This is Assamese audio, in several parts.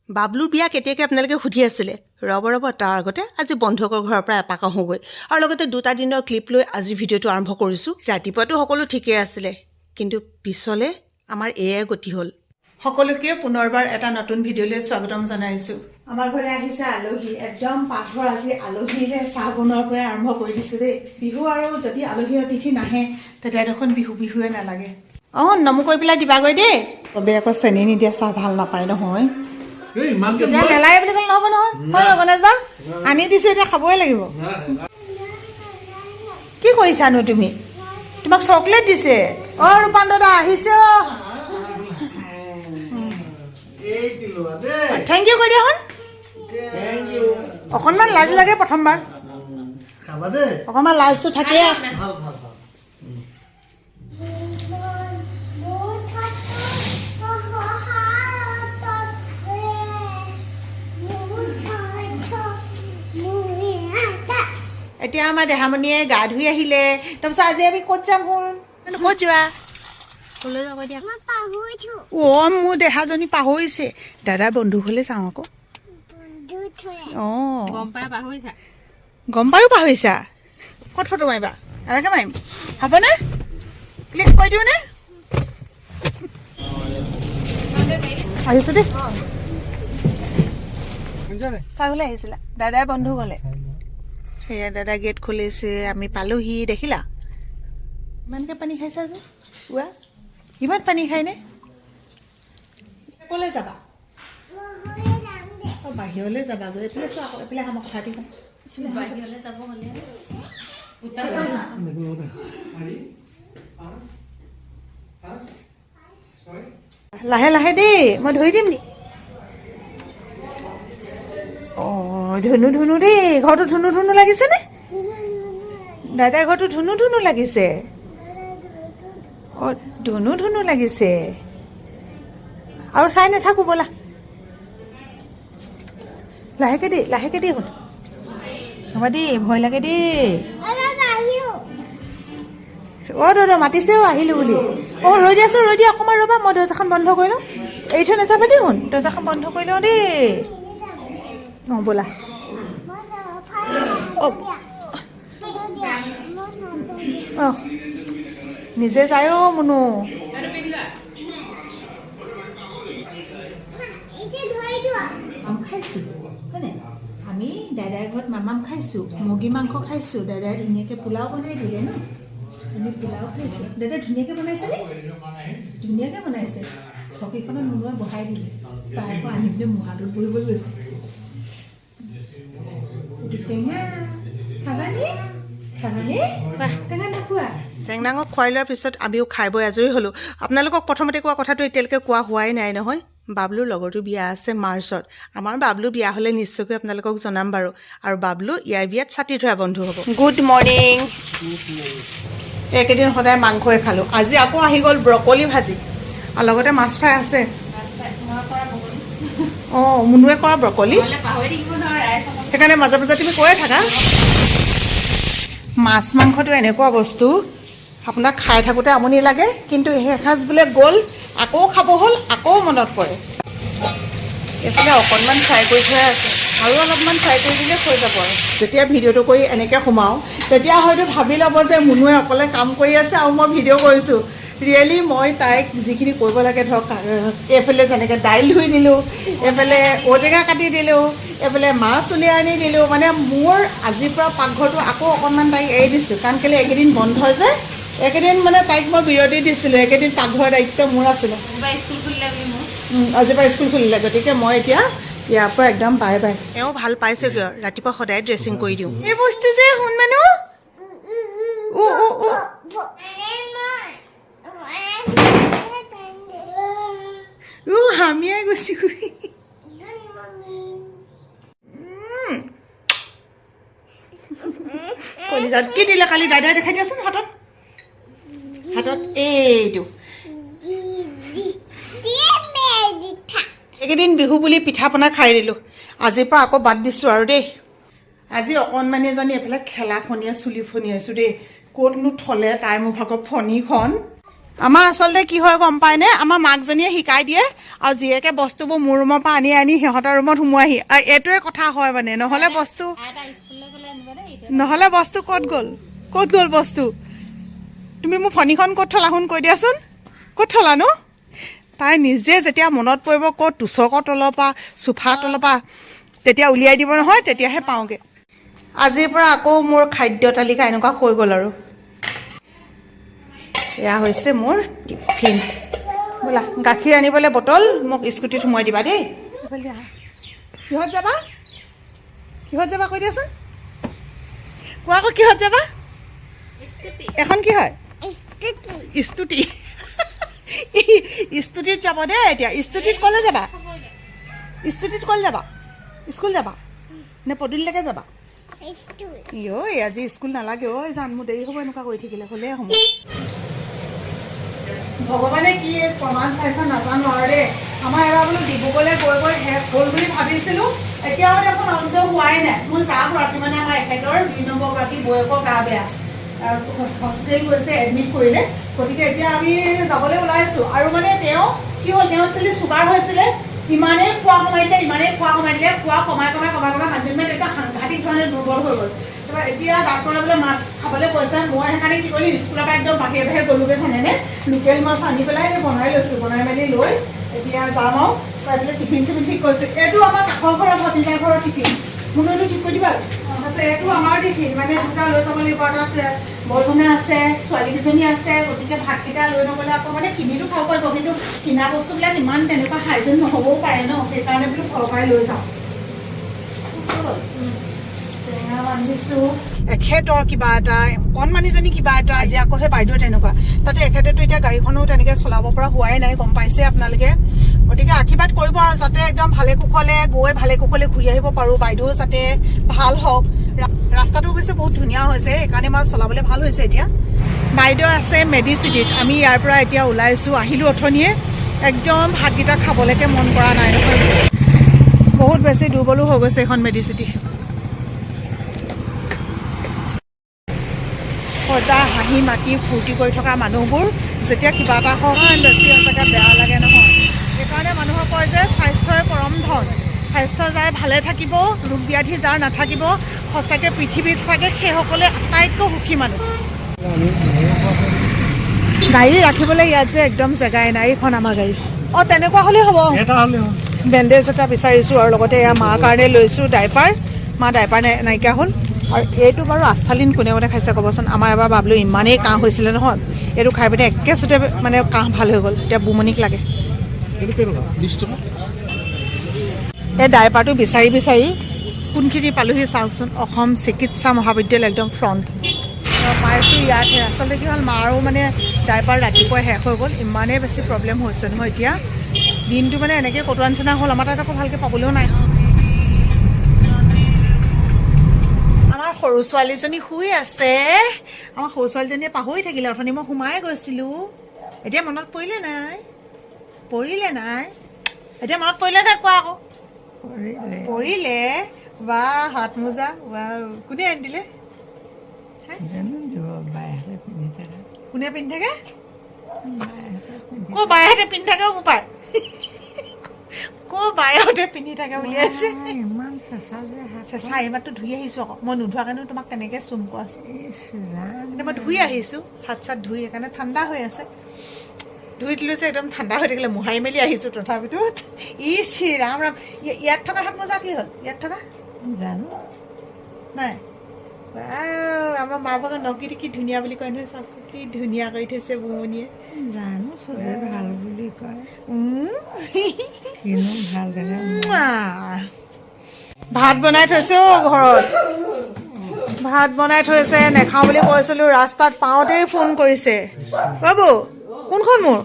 বাবলুৰ বিয়া কেতিয়াকৈ আপোনালোকে সুধি আছিলে। ৰ'ব তাৰ আগতে আজি বন্ধুকৰ ঘৰৰ পৰা এপাক আহোঁগৈ আৰু লগতে 2টা দিনৰ ক্লিপ লৈ আজি ভিডিঅ'টো আৰম্ভ কৰিছোঁ। ৰাতিপুৱাতো সকলো ঠিকেই আছিলে, কিন্তু পিছলৈ আমাৰ এয়াই গতি হ'ল। সকলোকে পুনৰবাৰ এটা নতুন ভিডিঅ'লৈ স্বাগতম জনাইছোঁ। আমাৰ ঘৰলৈ আহিছে আলহী, একদম পাকঘৰ আজি আলহীৰে চাহ বনোৱাৰ পৰাই আৰম্ভ কৰি দিছোঁ দেই। বিহু আৰু যদি আলহী অতিথি নাহে তেতিয়া দেখোন বিহুৱে নালাগে। অঁ নমো কৰি পেলাই দিবাগৈ দেই। চবেই আকৌ চেনি নিদিয়া চাহ ভাল নাপায় নহয়। নেলাগে বুলি ক'লে নহ'ব নহয়। হয় নগনে যা আনি দিছোঁ, এতিয়া খাবই লাগিব। কি কৰিছানো তুমি? তোমাক চকলেট দিছে। অঁ ৰূপান দাদা আহিছে। থেংক ইউ কৈ দিয়া শুন। অকণমান লাজ লাগে প্ৰথমবাৰ, অকণমান লাজটো থাকেই। এতিয়া আমাৰ দেহামণিয়ে গা ধুই আহিলে। তাৰপিছত আজি আমি ক'ত যাম? ক'ত যোৱা? অঁ মোৰ দেহাজনী পাহৰিছে। দাদাৰ বন্ধু ঘৰলৈ যাওঁ আকৌ। অঁ গম পায়ো পাহৰিছা। ক'ত ফটো মাৰিবা? এনেকৈ মাৰিম হ'বনে? ক্লিক কৰি দিওঁ নে? আহিছোঁ দেই। কাৰ ঘৰলৈ আহিছিলা? দাদাৰ বন্ধু ঘৰলৈ। সেয়া দাদা গেট খুলিছে, আমি পালোহি। দেখিলা ইমানকৈ পানী খাইছা যে? কোৱা ইমান পানী খায়নে? ক'লৈ যাবা? অঁ বাহিৰলৈ যাবাগৈ। এইফালে চোৱা আকৌ, এইফালে আমাক কথা দি লাহে লাহে দেই, মই ধৰি দিম নি? অঁ ধুনু দেই। ঘৰটো ধুনু লাগিছেনে? দাদাৰ ঘৰটো ধুনু লাগিছে। অঁ ধুনু লাগিছে। আৰু চাই নাথাকোঁ ব'লা। লাহেকৈ দেই শুন। হ'ব দেই, ভয় লাগে দেই। অঁ দাদা মাতিছেও আহিলোঁ বুলি। অঁ ৰৈ দিয়াচোন, ৰৈ দিয়া অকণমান ৰ'বা। মই দৰ্জাখন বন্ধ কৰি লওঁ। এৰি থৈ নাযাবা দেই শুন। দৰ্জাখন বন্ধ কৰি লওঁ দেই। অঁ ব'লা। অঁ নিজে যায় অ' মুনু। খাইছোঁ হয়নে? আমি দাদাৰ ঘৰত মামাম খাইছোঁ, মুৰ্গী মাংস খাইছোঁ। দাদাই ধুনীয়াকৈ পোলাও বনাই দিলে ন। আমি পোলাও খাইছোঁ। দাদাই ধুনীয়াকৈ বনাইছেনে? ধুনীয়াকৈ বনাইছে। চকীখনত মুনুৱে বহাই দিলে। তাই আকৌ আনি পেলাই মুহাটোত বহিবলৈ লৈছে। টেঙা খাবানে? টেঙা নোখোৱা? চেংনাঙক খুৱাই লোৱাৰ পিছত আমিও খাই বৈ আজৰি হ'লোঁ। আপোনালোকক প্ৰথমতে কোৱা কথাটো এতিয়ালৈকে কোৱা হোৱাই নাই নহয়। বাবলুৰ লগৰটো বিয়া আছে মাৰ্চত। আমাৰ বাবলু বিয়া হ'লে নিশ্চয়কৈ আপোনালোকক জনাম বাৰু। আৰু বাবলু ইয়াৰ বিয়াত ছাতি ধৰা বন্ধু হ'ব। Good morning. এইকেইদিন সদায় মাংসই খালোঁ। আজি আকৌ আহি গ'ল ব্ৰকলি ভাজি আৰু লগতে মাছ ফ্ৰাই আছে। অঁ মুনুৱে কৰা ব্ৰকলি, সেইকাৰণে মাজে মাজে তুমি কৈয়ে থাকা। মাছ মাংসটো এনেকুৱা বস্তু আপোনাক খাই থাকোঁতে আমনি লাগে, কিন্তু এসাঁজ বোলে গ'ল আকৌ খাব হ'ল, আকৌ মনত পৰে। এইফালে অকণমান ফ্ৰাই কৰি থোৱা আছে, আৰু অলপমান ফ্ৰাই কৰি দিলে হৈ যাব। আৰু যেতিয়া ভিডিঅ'টো কৰি এনেকৈ সোমাওঁ তেতিয়া হয়তো ভাবি ল'ব যে মুনুৱে অকলে কাম কৰি আছে আৰু মই ভিডিঅ' কৰিছোঁ। ৰিয়েলি মই তাইক যিখিনি কৰিব লাগে ধৰক, এইফালে যেনেকৈ দাইল ধুই দিলোঁ, এইফালে ঔটেঙা কাটি দিলোঁ, এইফালে মাছ উলিয়াই আনি দিলোঁ। মানে মোৰ আজিৰ পৰা পাকঘৰটো আকৌ অকণমান তাইক এৰি দিছোঁ, কাৰণ কেলৈ এইকেইদিন বন্ধ যে। এইকেইদিন মানে তাইক মই বিৰতি দিছিলোঁ। এইকেইদিন পাকঘৰৰ দায়িত্ব মোৰ আছিলে। আজিৰ পৰা স্কুল খুলিলে, গতিকে মই এতিয়া ইয়াৰ পৰা একদম বাই বাই। এওঁ ভাল পাইছেগৈ আৰু ৰাতিপুৱা সদায় ড্ৰেছিং কৰি দিওঁ। এই বস্তু যে শুন মানুহ হামিয়াই গুচি গৈ কলিজাত কি দিলে কালি? দাদাই দেখাই দিয়াচোন। হাতত এইটো। এইকেইদিন বিহু বুলি পিঠা পনা খাই দিলোঁ। আজিৰ পৰা আকৌ বাদ দিছোঁ আৰু দেই। আজি অকণমানি এজনী এইফালে খেলা ফনিয়াই চুলি ফনিয়াইছোঁ দেই। ক'তনো থলে তাই মোৰ ভাগৰ ফণিখন। আমাৰ আচলতে কি হয় গম পায়নে, আমাৰ মাকজনীয়ে শিকাই দিয়ে আৰু জীয়েকে বস্তুবোৰ মোৰ ৰুমৰ পৰা আনি আনি সিহঁতৰ ৰুমত সোমোৱাহি। এইটোৱে কথা হয় মানে, নহ'লে বস্তু ক'ত গ'ল বস্তু। তুমি মোৰ ফণীখন ক'ত থলা শুন, কৈ দিয়াচোন ক'ত থলানো। তাই নিজে যেতিয়া মনত পৰিব ক'ত তুচকৰ তলৰ পৰা চোফা তলৰ পৰা তেতিয়া উলিয়াই দিব নহয়, তেতিয়াহে পাওঁগৈ। আজিৰ পৰা আকৌ মোৰ খাদ্য তালিকা এনেকুৱা হৈ গ'ল আৰু। এয়া হৈছে মোৰ টিফিন। বোলা গাখীৰ আনিবলৈ বটল মোক স্কুটিত সোমাই দিবা দেই। কিহত যাবা কৈ দিয়াচোন, কোৱা আকৌ কিহত যাবা। এখন কি হয় স্কুটি। স্কুটিত যাব দেই। এতিয়া স্কুটিত ক'লৈ যাবা, স্কুল যাবা নে পদূলিলৈকে যাবা। আজি স্কুল নালাগে ঐ, যাম মোৰ দেৰি হ'ব এনেকুৱা কৰি থাকিলে, হ'লে হ'ব। ভগৱানে কি প্ৰমাণ চাইছা নাজানো আৰু দেই। আমাৰ এবাৰ বোলো ডিব্ৰুগড়লৈ গৈ শেষ হ'ল বুলি ভাবিছিলোঁ, এতিয়াও দেখোন অন্ত হোৱাই নাই। মোৰ যাগৰাকী মানে আমাৰ এখেতৰ 2 নম্বৰগৰাকী বৌয়েকৰ গা বেয়া, হস্পিটেল গৈছে, এডমিট কৰিলে। গতিকে এতিয়া আমি যাবলৈ ওলাইছোঁ। আৰু মানে তেওঁ কি হ'ল, তেওঁ একচুৱেলি চুগাৰ হৈছিলে, ইমানেই খোৱা কমাই দিলে, খোৱা কমাই মানুহজনী একদম সাংঘাতিক ধৰণে দুৰ্বল হৈ গ'ল। তাৰপৰা এতিয়া ডাক্তৰে বোলে মাছ খাবলৈ কৈছে। মই সেইকাৰণে কি কৰিলোঁ, স্কুলৰ পৰা একদম বাহিৰে গ'লোগৈ জানেনে, লোকেল মাছ আনি পেলাই বনাই লৈছোঁ। বনাই মেলি লৈ এতিয়া যাম আৰু এইফালে টিফিন চিফিন ঠিক কৰিছোঁ। এইটো আমাৰ কাষৰ ঘৰৰ ভতিজা ঘৰৰ টিফিন, মুনুটো ঠিক কৰি দিবা। আছে এইটো আমাৰ টিফিন, মানে 2টা লৈ যাব লাগিব। তাত বৰজনে আছে, ছোৱালীকেইজনী আছে, গতিকে ভাতকেইটা লৈ নগ'লে আকৌ মানে কিনিতো খাব পাৰিব, কিন্তু কিনা বস্তুবিলাক ইমান তেনেকুৱা হাইজেন নহ'বও পাৰে ন, সেইকাৰণে বোলো ঘৰৰ পৰাই লৈ যাওঁ। টেঙা বান্ধিছোঁ, এখেতৰ কিবা এটা, কণমানিজনী কিবা এটা, আজি আকৌ সেই বাইদেউ তেনেকুৱা। তাতে এখেতেতো এতিয়া গাড়ীখনো তেনেকৈ চলাব পৰা হোৱাই নাই, গম পাইছে আপোনালোকে। গতিকে আশীৰ্বাদ কৰিব আৰু যাতে একদম ভালে কুশলে গৈ ভালে কুশলে ঘূৰি আহিব পাৰোঁ। বাইদেউ যাতে ভাল হওক। ৰাস্তাটো অৱশ্যে বহুত ধুনীয়া হৈছে, সেইকাৰণে মই চলাবলৈ ভাল হৈছে এতিয়া। বাইদেউ আছে মেডিচিটিত, আমি ইয়াৰ পৰা এতিয়া ওলাইছোঁ, আহিলোঁ অথনিয়ে। একদম ভাতকেইটা খাবলৈকে মন কৰা নাই নহয়, বহুত বেছি দুৰ্বলো হৈ গৈছে এইখন মেডিচিটি। সদা হাঁহি মাতি ফূৰ্তি কৰি থকা মানুহবোৰ যেতিয়া কিবা এটা হয় বেছি সঁচাকৈ বেয়া লাগে নহয়। সেইকাৰণে মানুহৰ কয় যে স্বাস্থ্যই পৰম ধন। স্বাস্থ্য যাৰ ভালে থাকিব, ৰোগ ব্যাধি যাৰ নাথাকিব, সঁচাকৈ পৃথিৱীত চাগে সেইসকলে আটাইতকৈ সুখী মানুহ। গাড়ী ৰাখিবলৈ ইয়াত যে একদম জেগাই নাই, এইখন আমাৰ গাড়ী। তেনেকুৱা হ'লেই হ'ব। বেণ্ডেজ এটা বিচাৰিছোঁ আৰু লগতে এয়া মাৰ কাৰণে লৈছোঁ ডাইপাৰ। মা ডাইপাৰ নাইকিয়া হ'ল। আৰু এইটো বাৰু আস্থালিন কোনে খাইছে ক'বচোন। আমাৰ এবাৰ বাবলু ইমানেই কাহ হৈছিলে নহয়, এইটো খাই পিনে একেচোতে মানে কাহ ভাল হৈ গ'ল। এতিয়া বুমনিক লাগে। এই ডাইপাৰটো বিচাৰি কোনখিনি পালোহি চাওকচোন। অসম চিকিৎসা মহাবিদ্যালয় একদম ফ্ৰণ্ট পাইছোঁ ইয়াতহে। আচলতে কি হ'ল, মাৰো মানে ডাইপাৰ ৰাতিপুৱাই শেষ হৈ গ'ল, ইমানেই বেছি প্ৰব্লেম হৈছে নহয় এতিয়া। দিনটো মানে এনেকৈ কটোৱা নিচিনা হ'ল। আমাৰ তাত আকৌ ভালকৈ পাবলৈও নাই। আমাৰ সৰু ছোৱালীজনী শুই আছে। আমাৰ সৰু ছোৱালীজনীয়ে পাহৰি থাকিলে, অথনি মই সোমাই গৈছিলোঁ। এতিয়া মনত পৰিলে নাই? এতিয়া মনত পৰিলে নাই? কোৱা আকৌ। পৰিলে বা হাত মোজা বা কোনে আনি দিলে? কোনে পিন্ধি থাকে? ক'ৰ বায়েহঁতে পিন্ধি থাকে? পায় ক'ৰ বায়েহঁতে পিন্ধি থাকে উলিয়াইছে। চেঁচা এইমাত্ৰ ধুই আহিছোঁ আকৌ। মই নোধোৱা কাৰণেও তোমাক তেনেকৈ চুম কোৱাচোন। এতিয়া মই ধুই আহিছোঁ, হাত চাত ধুই, সেইকাৰণে ঠাণ্ডা হৈ আছে। ধুই দিলোঁ যে একদম ঠাণ্ডা হৈ থাকিলে, মোহাৰি মেলি আহিছোঁ তথাপিতো। ৰাম ৰাম। ইয়াত থকা হাত মোজা কি হ'ল? ইয়াত থকা জানো নাই। আমাৰ মা ভাগৰ নখকেইটা কি ধুনীয়া বুলি কয় নহয়, চাওক কি ধুনীয়া কৰি থৈছে বুমনিয়ে। জানো চবে ভাল বুলি কয়। ভাত বনাই থৈছোঁ ঘৰত, ভাত বনাই থৈছে। নেখাওঁ বুলি কৈছিলোঁ, ৰাস্তাত পাওঁতেই ফোন কৰিছে। বাবু কোনখন মোৰ?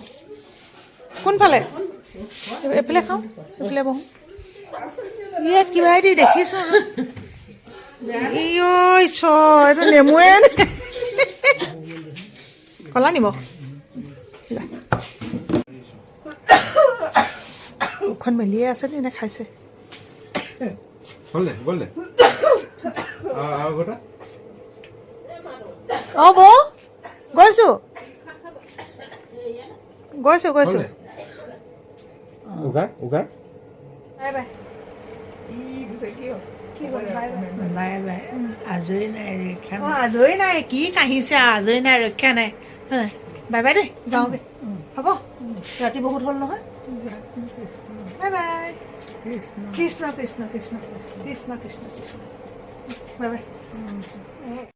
কোনফালে? এইফালে খাওঁ, এইফালে বহোঁ। ইয়াত কিবা এটি দেখিছোঁ। এইটো নেমুৱে ক'লা নিমখ। মুখখন মেলিয়ে আছে নে খাইছে? বৌ গৈছোঁ। গৈছোঁ উগাৰ উগাৰ বাই বাই কি হ'ল বাই বাই বাই আজৰি নাই ৰক্ষা অঁ আজৰি নাই কি কাহিছে আজৰি নাই ৰক্ষা নাই হয় বাই বাই দেই যাওঁগৈ হ'ব ৰাতি বহুত হ'ল নহয় bye bye Krishna Krishna Krishna Krishna Krishna Krishna Krishna bye bye